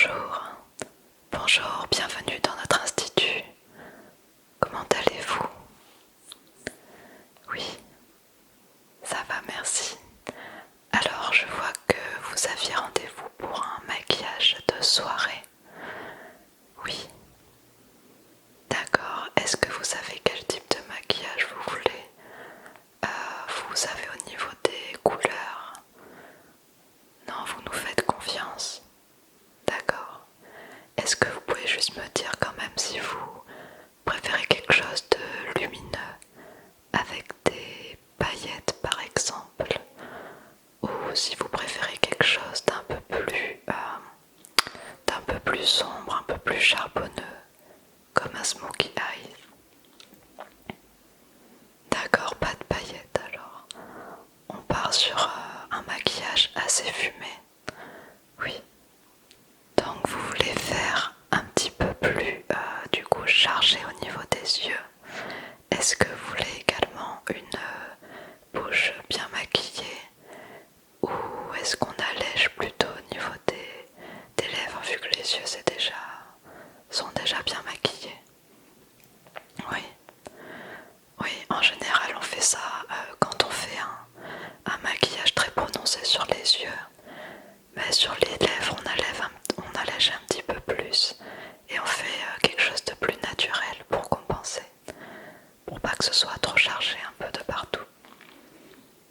Bonjour, bonjour, bienvenue dans notre institut. Comment allez-vous? Oui, ça va, merci. Alors, je vois que vous aviez rendez-vous pour un maquillage de soirée. Oui, d'accord. Est-ce que vous savez quel type de maquillage vous voulez? Vous savez au niveau des couleurs? Non, vous nous faites confiance. D'accord. Est-ce que vous pouvez juste me dire quand même si vous préférez quelque chose de lumineux avec des paillettes par exemple, ou si vous préférez quelque chose d'un peu plus sombre, un peu plus charbonneux, comme un smokey eye? D'accord, pas de paillettes alors. On part sur un maquillage assez fumé. Oui. Donc vous voulez faire un petit peu plus du coup chargé au niveau des yeux. Est-ce que vous voulez également une bouche bien maquillée, ou est-ce qu'on allège plutôt au niveau des lèvres vu que les yeux sont déjà bien maquillés? Oui, oui, en général on fait ça quand on fait un maquillage très prononcé sur les yeux, mais sur les lèvres on allège un petit peu plus et on fait quelque chose de plus naturel pour compenser, pour pas que ce soit trop chargé un peu de partout.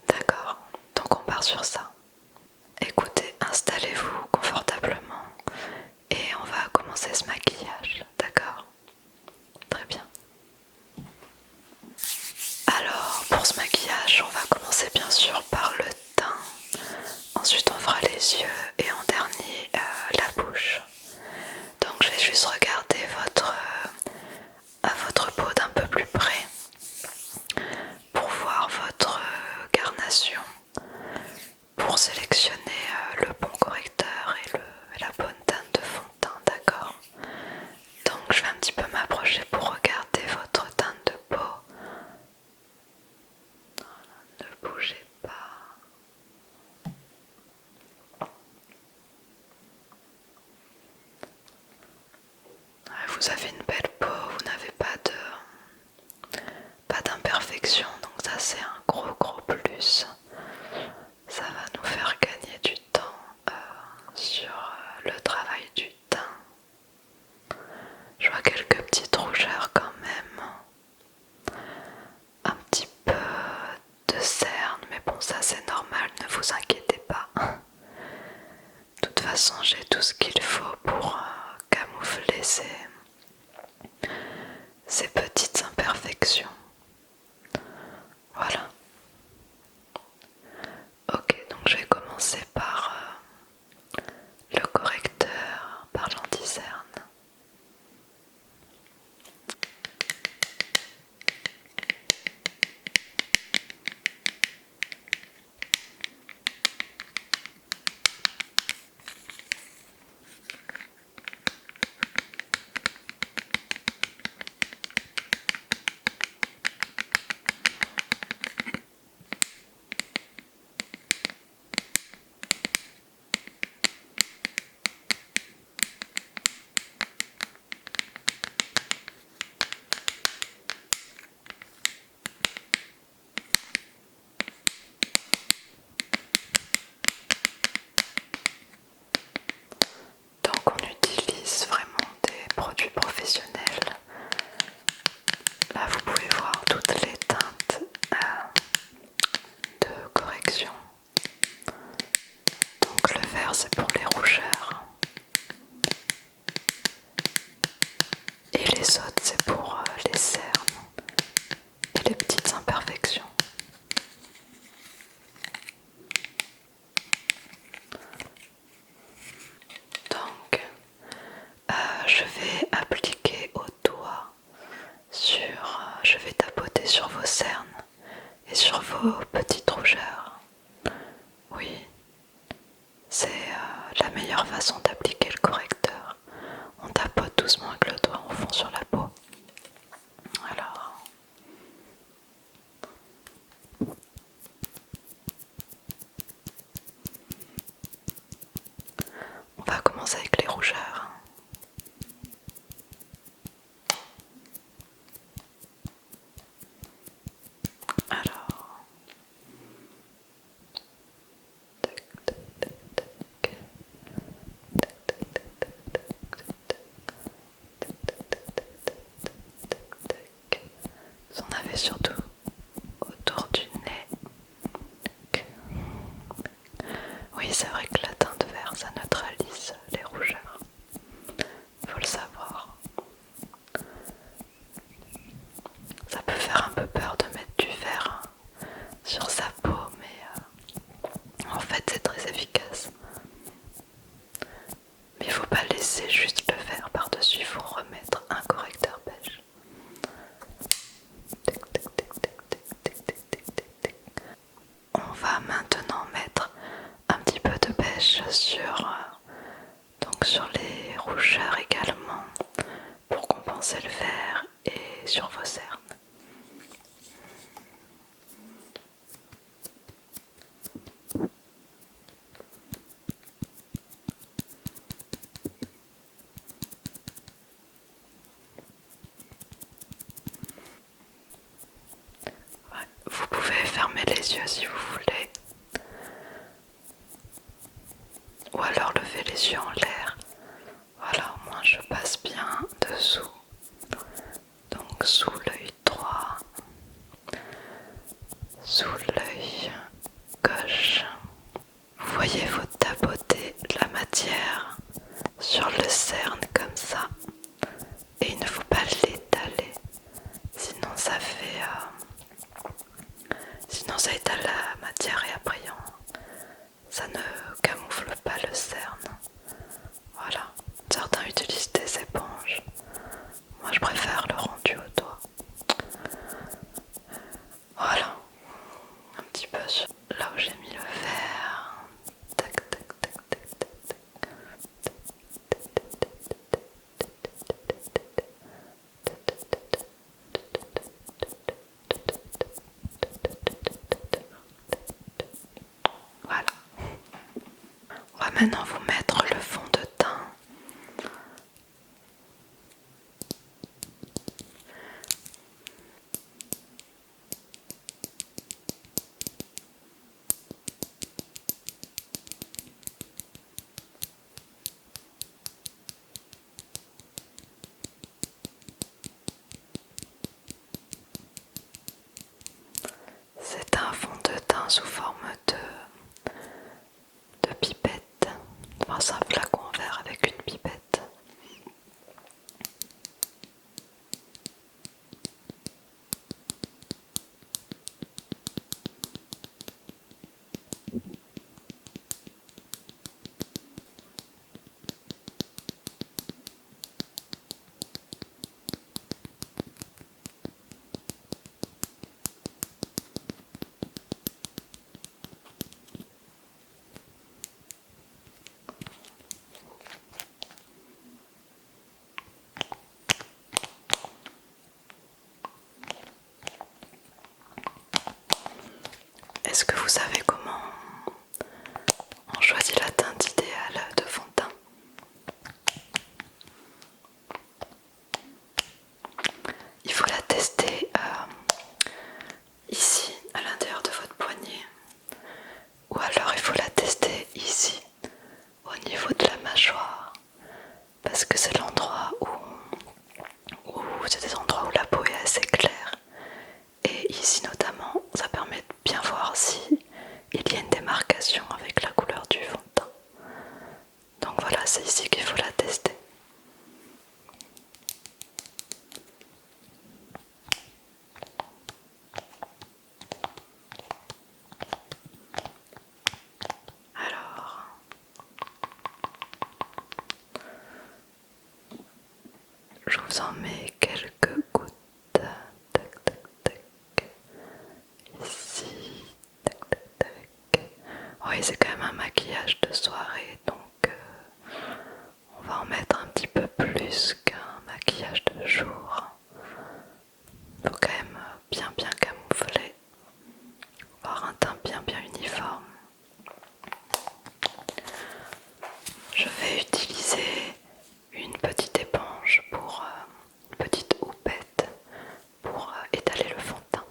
D'accord, donc on part sur ça. Écoutez, installez-vous confortablement et on va commencer ce maquillage, d'accord? Très bien. Alors, pour ce maquillage, on va commencer bien sûr par le teint. Ensuite, on fera les yeux et en dernier, la bouche. Donc, je vais juste regarder votre peau d'un peu plus près pour voir votre carnation, pour sélectionner le bon correcteur et la bonne teinte de fond de teint, d'accord? Donc je vais un petit peu m'approcher pour regarder votre teinte de peau. Ne bougez pas. Ouais, vous avez une belle peau, vous n'avez pas d'imperfection, donc ça c'est un gros plus. Ça va nous faire gagner du temps sur le travail du teint. Je vois quelques petites rougeurs quand même, un petit peu de cernes, mais bon ça c'est normal, ne vous inquiétez pas. De toute façon j'ai tout ce qu'il faut pour camoufler ces petites imperfections. Voilà. Ok, donc je vais commencer par le correcteur, par l'anti-cerne. Donc on utilise vraiment des produits professionnels. Là vous pouvez voir toutes les teintes de correction. Donc le vert c'est pour les rougeurs et les autres c'est pour les cernes et les petites imperfections. Donc je vais appliquer au doigt je vais tapoter sur vos cernes et sur vos petites rougeurs. Oui, c'est la meilleure façon d'appliquer le correcteur. On tapote doucement avec le doigt en fond sur la peau. Alors, on va commencer avec les rougeurs. sur les rougeurs également, pour compenser le vert, et sur vos cernes. Ouais, vous pouvez fermer les yeux si vous voulez, ou alors lever les yeux en l'air. Voilà, au moins je passe bien dessous. Donc sous l'œil droit, sous l'œil gauche. Vous voyez, vous tabotez la matière sur le cerne comme ça. Et il ne faut pas l'étaler, sinon sinon ça étale la matière et après ça ne camoufle pas le cerne. Voilà, certains utilisent des éponges. Moi je préfère le rendu au doigt. Voilà, un petit peu là où j'ai mis le verre. Tac, tac, tac, tac, tac, tac. Voilà. On va maintenant vous mettre le fond de teint. C'est un fond de teint sous forme de pipette. Enfin, c'est un flacon en verre avec une pipette. Est-ce que vous savez comment on choisit la teinte idéale de fond de teint? Il faut la tester ici, à l'intérieur de votre poignet. Ou alors il faut la tester ici, au niveau de la mâchoire. Parce que c'est l'endroit où c'est des endroits où la peau est assez claire. Et ici notamment, ça permet de bien voir si il y a une démarcation avec la couleur du fond de teint. Donc voilà, c'est ici qu'il faut la tester. Alors, je vous en mets quelques gouttes. Tac, tac, tac. Ici. Tac, tac, tac. Oui, c'est quand même un maquillage de soirée, donc on va en mettre un petit peu plus qu'un maquillage de jour. Faut quand même bien camoufler, avoir un teint bien uniforme. Je vais utiliser une petite éponge une petite houppette pour étaler le fond de teint.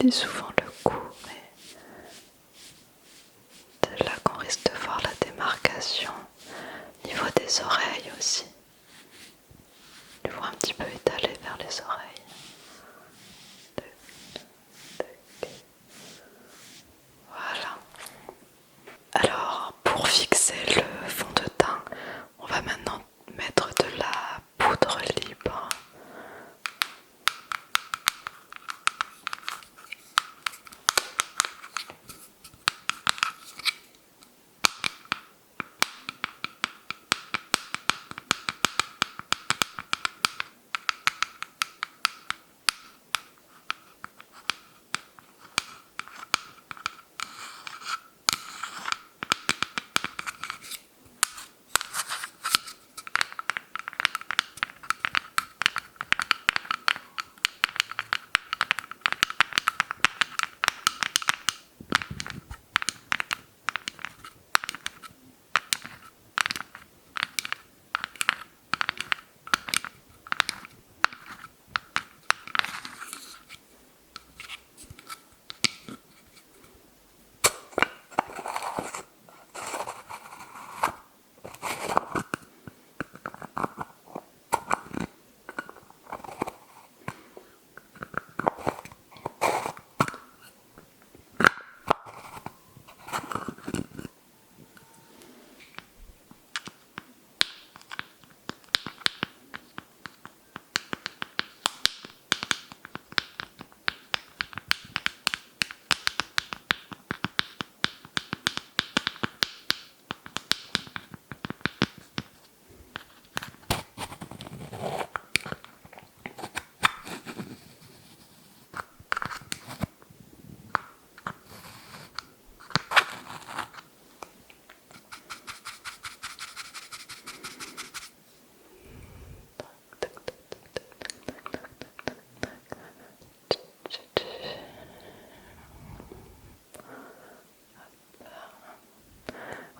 j'utilise souvent le cou, mais c'est là qu'on risque de voir la démarcation. Niveau des oreilles aussi. Je vois un petit peu étalé vers les oreilles. Voilà. Alors, pour fixer le fond de teint, on va maintenant mettre de la poudre libre.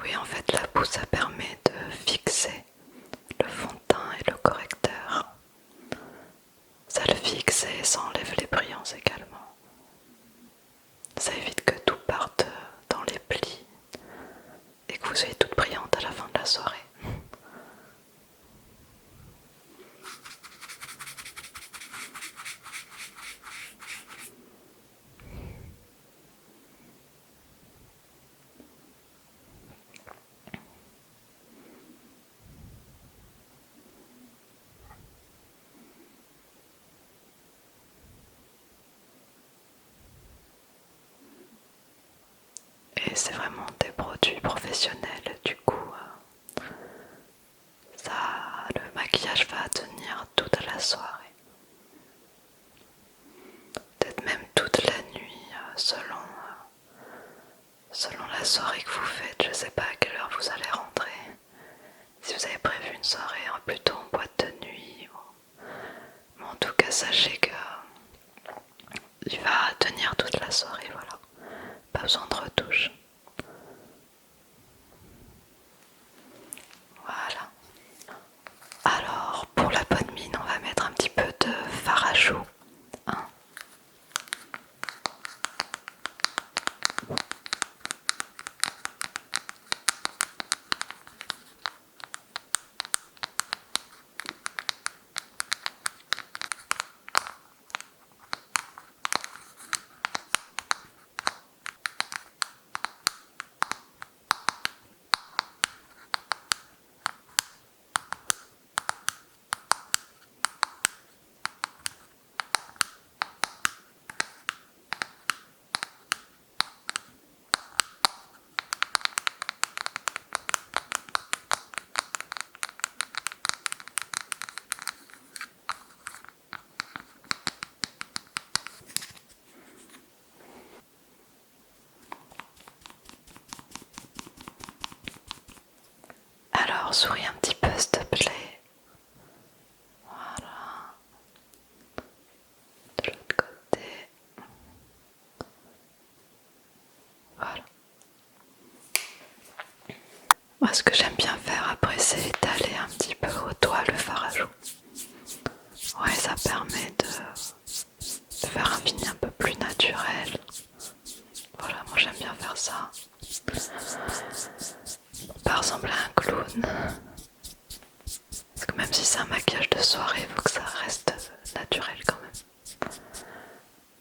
Oui, en fait, la boue, ça permet de fixer le fond de teint et le correcteur. Ça le fixe et ça enlève les brillants également. Ça évite que tout parte dans les plis et que vous soyez toute brillante à la fin de la soirée. Et c'est vraiment des produits professionnels, du coup, le maquillage va tenir toute la soirée. Peut-être même toute la nuit, selon la soirée que vous faites. Je sais pas à quelle heure vous allez rentrer. Si vous avez prévu une soirée plutôt en boîte de nuit, mais en tout cas sachez que il va tenir toute la soirée, voilà. Pas besoin de retouche. Voilà. Alors, pour la bonne mine, on va mettre un petit peu de fard à joues. Hein. Alors, souris un petit peu, s'il te plaît. Voilà. De l'autre côté. Voilà. Moi, ce que j'aime bien faire après, c'est étaler un petit peu au doigt le fard à joues. Ouais, ça permet de faire un fini un peu plus naturel. faire ça. Pas ressembler à un clown. Parce que même si c'est un maquillage de soirée, il faut que ça reste naturel quand même.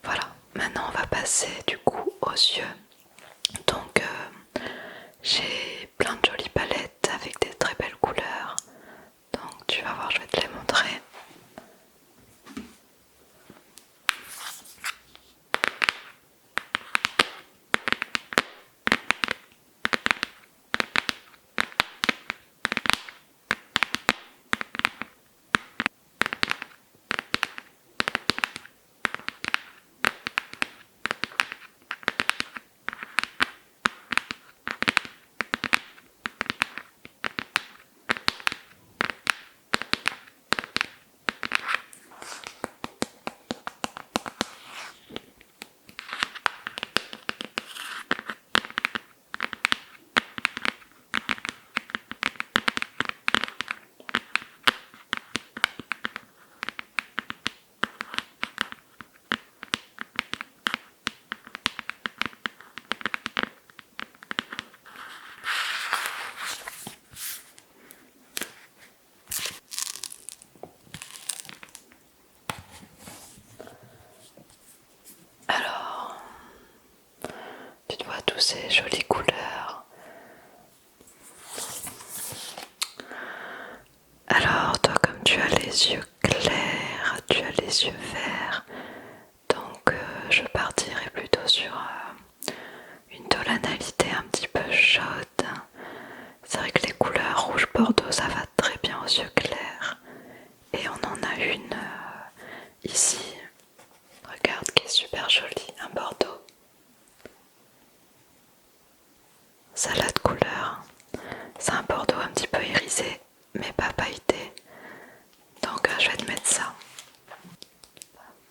Voilà, maintenant on va passer du coup aux yeux. Donc j'ai plein de jolies palettes avec des très belles couleurs. Donc tu vas voir, je vais te les montrer. Alors, tu te vois tous ces jolies couleurs. Alors, toi, comme tu as les yeux clairs, tu as les yeux verts, donc je partirai plutôt sur une tonalité un petit peu chaude. C'est vrai que les couleurs rouge bordeaux, ça va très bien aux yeux clairs. Et on en a une ici, regarde, qui est super jolie, un bordeaux. Salade couleur. C'est un bordeaux un petit peu irisé, mais pas pailleté. Donc je vais te mettre ça.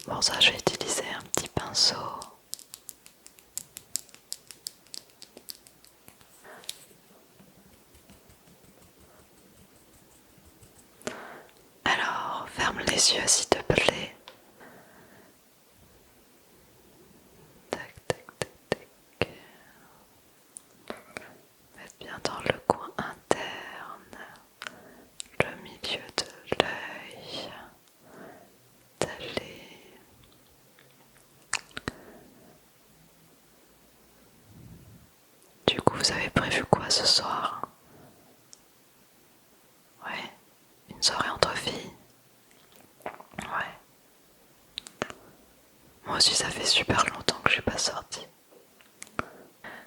Bon, ça je vais utiliser un petit pinceau. Alors, ferme les yeux s'il te plaît. Tac, tac, tac, tac. Mettre bien dans le coin interne, le milieu de l'œil, d'aller. Du coup, vous avez prévu quoi ce soir? Ouais, une soirée entre filles. Ouais. Moi aussi, ça fait super longtemps que je suis pas sortie.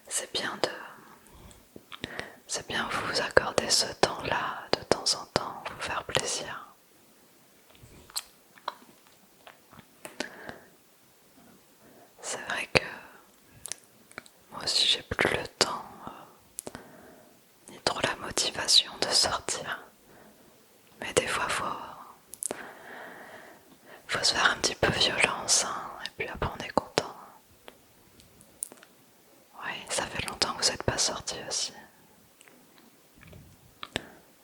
C'est bien c'est bien vous accorder ce temps-là de temps en temps, vous faire plaisir. C'est vrai que moi aussi j'ai plus le temps ni trop la motivation de sortir. Mais des fois faut se faire un petit peu violence, hein, et puis après on est content. Oui, ça fait longtemps que vous n'êtes pas sortis aussi.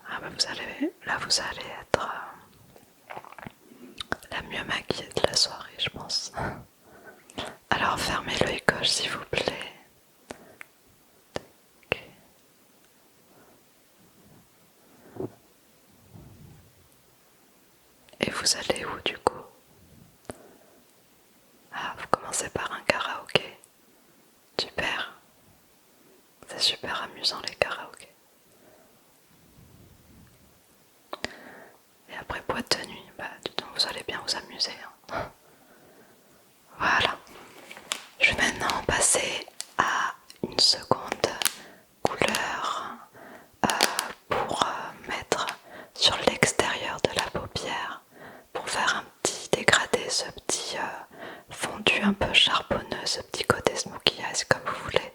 Ah bah vous allez être la mieux maquillée de la soirée, je pense. Alors fermez l'œil gauche s'il vous plaît. Ok. Et vous allez où du coup? Ah, vous commencez par un karaoké. Super. C'est super amusant les karaokés. Et après boîte de nuit, bah du coup vous allez bien vous amuser. Hein. Voilà. Je vais maintenant passer à une seconde couleur pour mettre sur l'extérieur de la paupière pour faire un petit dégradé, ce petit fondu un peu charbonneux, ce petit côté smoky eyes comme vous voulez.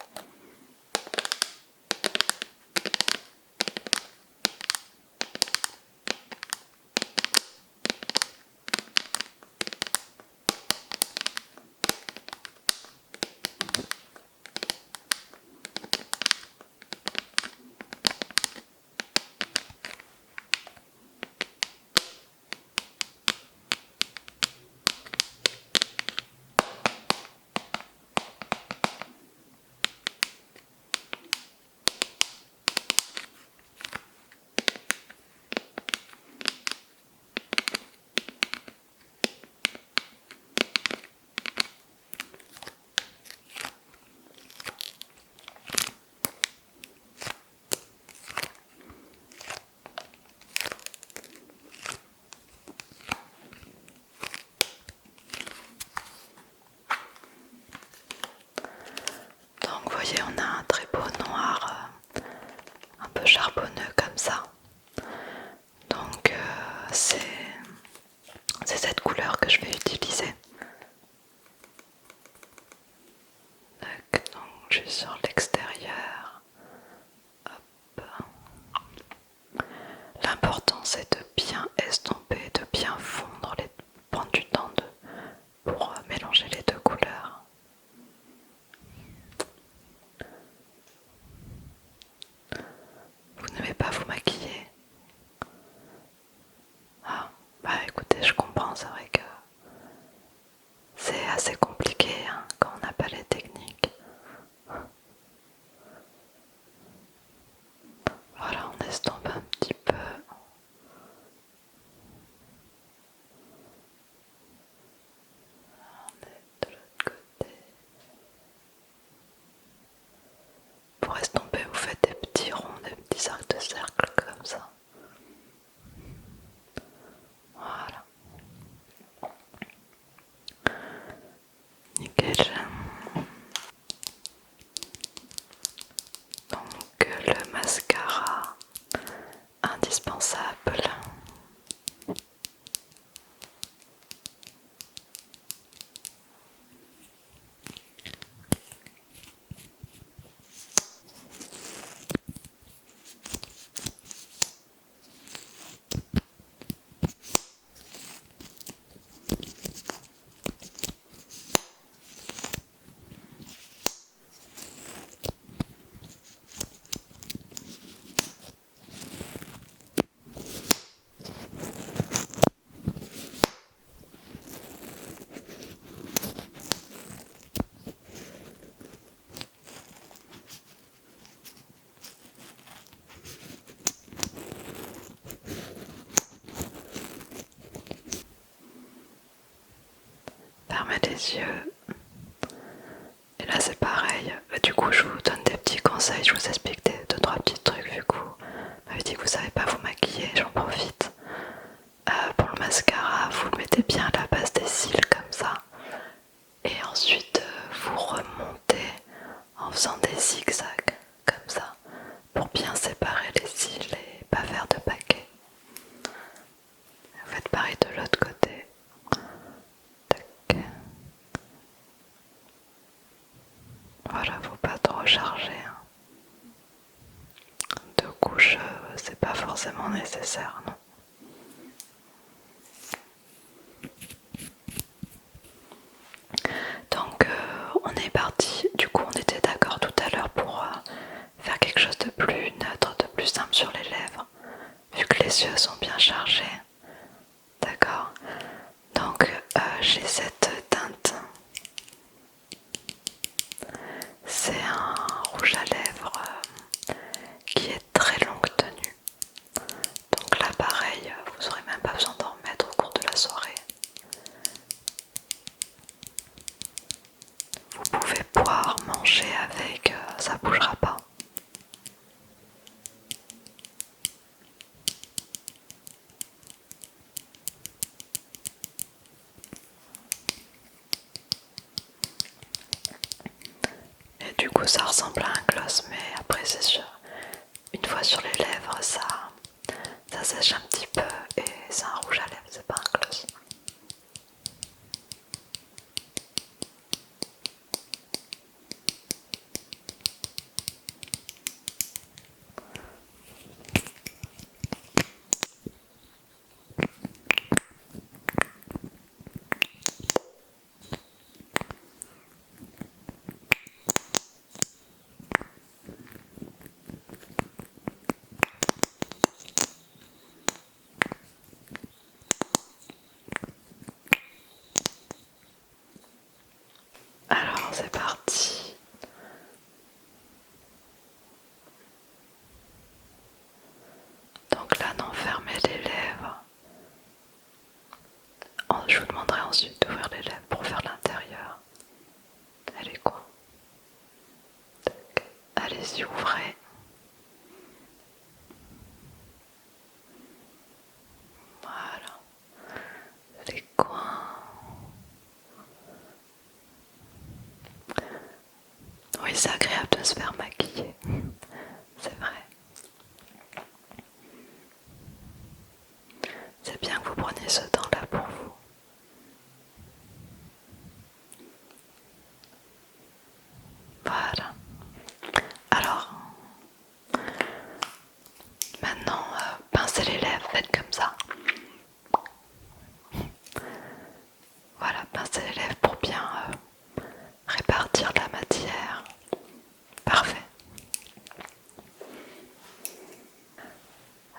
voyez, on a un très beau noir, un peu charbonneux comme ça. Donc c'est cette couleur que je vais utiliser. Donc je suis sur l'extérieur. L'important c'est de bien estomper, de bien fondre, prendre du temps pour mélanger les deux couleurs. Vous n'aimez pas vous maquiller? Ah, bah écoutez, je comprends, c'est vrai que c'est assez compliqué hein, quand on n'a pas les techniques. Voilà, on estompe un petit peu. On est de l'autre côté. Pour estomper, vous faites des petits ronds, des petits arcs de cercle comme ça. Voilà. Nickel. Donc le mascara indispensable. Fermez les yeux. Et là c'est pareil. Du coup je vous donne des petits conseils, je vous explique deux trois petits trucs vu que vous m'avez dit que vous savez pas vous maquiller, j'en profite. Pour le mascara, vous le mettez bien à la base des cils comme ça. Et ensuite vous remontez en faisant des zigzags comme ça pour bien séparer les cils et pas faire de paquets. Vous faites pareil de l'autre côté. Tac. Voilà, faut pas trop charger. Hein. Deux couches, c'est pas forcément nécessaire, non. Donc on est parti, du coup on était d'accord tout à l'heure pour faire quelque chose de plus neutre, de plus simple sur les lèvres, vu que les yeux sont bien chargés. D'accord. Donc j'ai cette teinte. C'est un rouge à lèvres qui est très longue tenue. Donc là pareil, vous n'aurez même pas besoin d'en remettre au cours de la soirée. Vous pouvez boire, manger avec, ça bougera pas. Et du coup ça ressemble à un gloss, mais après c'est sûr, une fois sur les lèvres ça sèche un petit peu et c'est un rouge à lèvres, c'est pas un gloss. Alors c'est parti. Donc là non, fermez les lèvres. Je vous demanderai ensuite d'ouvrir les lèvres pour faire l'intérieur. Allez quoi. Allez-y, ouvrez. Voilà. Les coins. Oui, c'est agréable de se faire maquiller, c'est vrai. C'est bien que vous preniez ce temps-là pour vous. Voilà. Alors, maintenant, pincez les lèvres, faites comme ça. Voilà, pincez les lèvres pour bien répartir la matière. Parfait.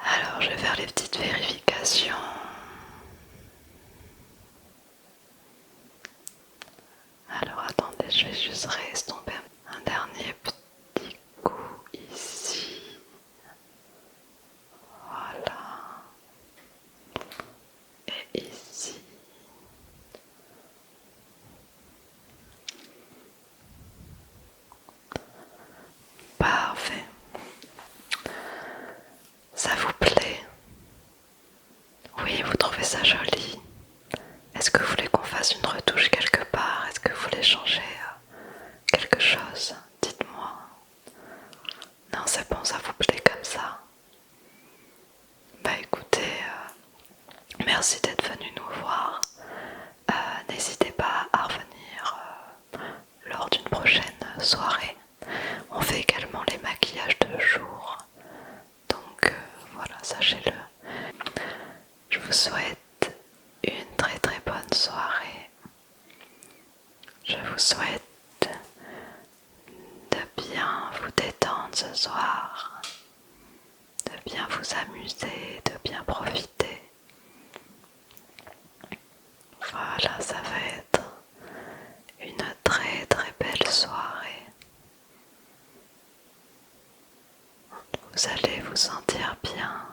Alors, je vais faire les petites vérifications. Alors, attendez, je vais juste restomper un dernier petit coup ici. Voilà. Et ici. Parfait. Ça vous plaît? Oui, vous trouvez ça joli? Est-ce que vous voulez qu'on fasse une retouche quelque part? Est-ce que vous voulez changer quelque chose? Dites-moi. Non, c'est bon, ça vous plaît comme ça? Bah écoutez, merci d'être venu nous voir. N'hésitez pas à revenir lors d'une prochaine soirée. On fait également les maquillages de jour. Donc voilà, sachez-le. Je vous souhaite une très très bonne soirée. Je vous souhaite de bien vous détendre ce soir, de bien vous amuser, de bien profiter. Voilà, ça va être une très très belle soirée. Vous allez vous sentir bien.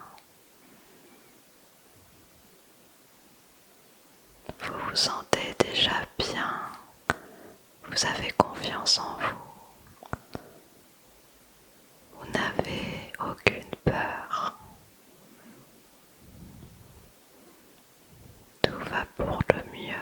Vous vous sentez déjà bien. Vous avez confiance en vous. Vous n'avez aucune peur. Tout va pour le mieux.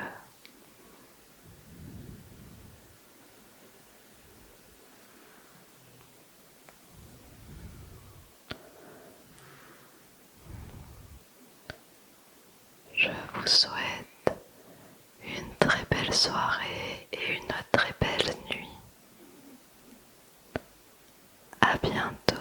Je vous souhaite une très belle soirée et une très belle nuit. À bientôt.